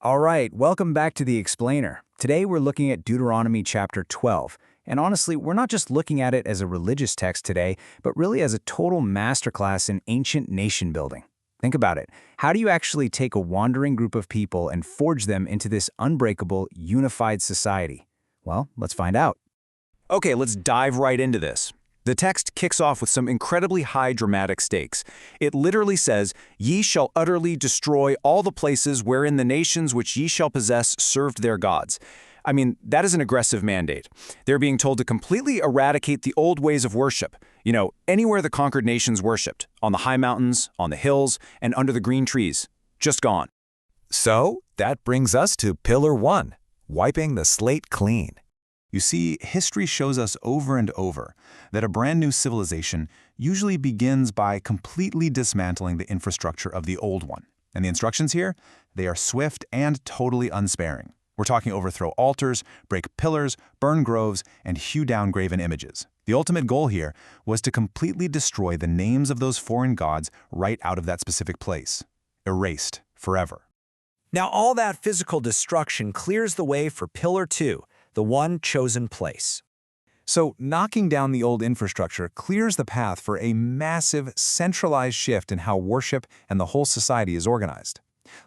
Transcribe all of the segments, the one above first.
All right, welcome back to The Explainer. Today we're looking at Deuteronomy chapter 12. And honestly, we're not just looking at it as a religious text today, but really as a total masterclass in ancient nation building. Think about it. How do you actually take a wandering group of people and forge them into this unbreakable, unified society? Well, let's find out. Okay, let's dive right into this. The text kicks off with some incredibly high dramatic stakes. It literally says, "Ye shall utterly destroy all the places wherein the nations which ye shall possess served their gods." I mean, that is an aggressive mandate. They're being told to completely eradicate the old ways of worship. Anywhere the conquered nations worshipped, on the high mountains, on the hills, and under the green trees. Just gone. So, that brings us to Pillar 1, wiping the slate clean. You see, history shows us over and over that a brand new civilization usually begins by completely dismantling the infrastructure of the old one. And the instructions here, they are swift and totally unsparing. We're talking overthrow altars, break pillars, burn groves, and hew down graven images. The ultimate goal here was to completely destroy the names of those foreign gods right out of that specific place. Erased forever. Now all that physical destruction clears the way for Pillar 2, the one chosen place. So, knocking down the old infrastructure clears the path for a massive, centralized shift in how worship and the whole society is organized.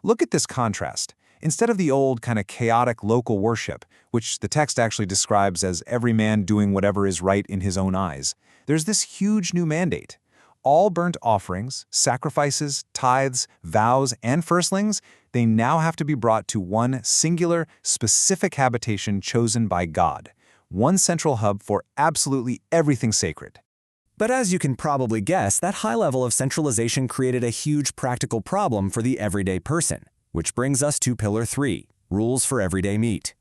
Look at this contrast. Instead of the old kind of chaotic local worship, which the text actually describes as every man doing whatever is right in his own eyes, there's this huge new mandate. All burnt offerings, sacrifices, tithes, vows, and firstlings, they now have to be brought to one singular, specific habitation chosen by God. One central hub for absolutely everything sacred. But as you can probably guess, that high level of centralization created a huge practical problem for the everyday person. Which brings us to Pillar 3, rules for everyday meat.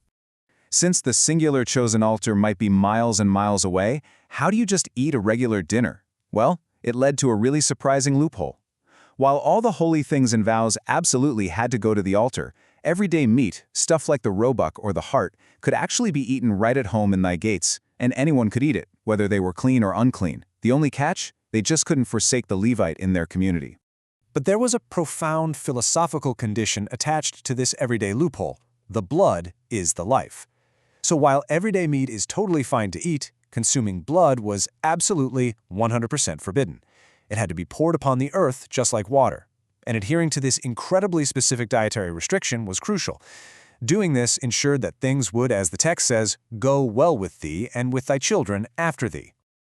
Since the singular chosen altar might be miles and miles away, how do you just eat a regular dinner? Well, it led to a really surprising loophole. While all the holy things and vows absolutely had to go to the altar, everyday meat, stuff like the roebuck or the hart, could actually be eaten right at home in thy gates, and anyone could eat it, whether they were clean or unclean. The only catch? They just couldn't forsake the Levite in their community. But there was a profound philosophical condition attached to this everyday loophole. The blood is the life. So while everyday meat is totally fine to eat, consuming blood was absolutely 100% forbidden. It had to be poured upon the earth just like water. And adhering to this incredibly specific dietary restriction was crucial. Doing this ensured that things would, as the text says, go well with thee and with thy children after thee.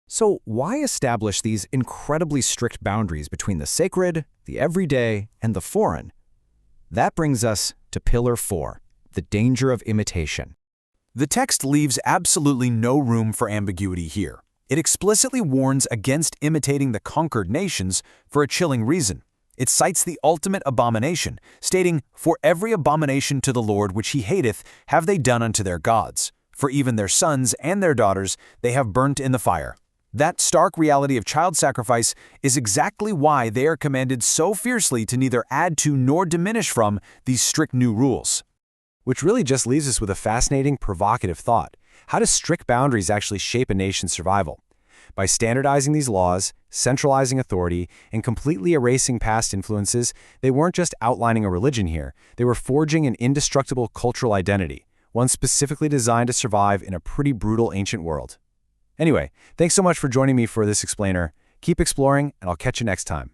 So why establish these incredibly strict boundaries between the sacred, the everyday, and the foreign? That brings us to Pillar 4, the danger of imitation. The text leaves absolutely no room for ambiguity here. It explicitly warns against imitating the conquered nations for a chilling reason. It cites the ultimate abomination, stating, "For every abomination to the Lord which he hateth have they done unto their gods. For even their sons and their daughters they have burnt in the fire." That stark reality of child sacrifice is exactly why they are commanded so fiercely to neither add to nor diminish from these strict new rules. Which really just leaves us with a fascinating, provocative thought. How do strict boundaries actually shape a nation's survival? By standardizing these laws, centralizing authority, and completely erasing past influences, they weren't just outlining a religion here, they were forging an indestructible cultural identity, one specifically designed to survive in a pretty brutal ancient world. Anyway, thanks so much for joining me for this explainer. Keep exploring, and I'll catch you next time.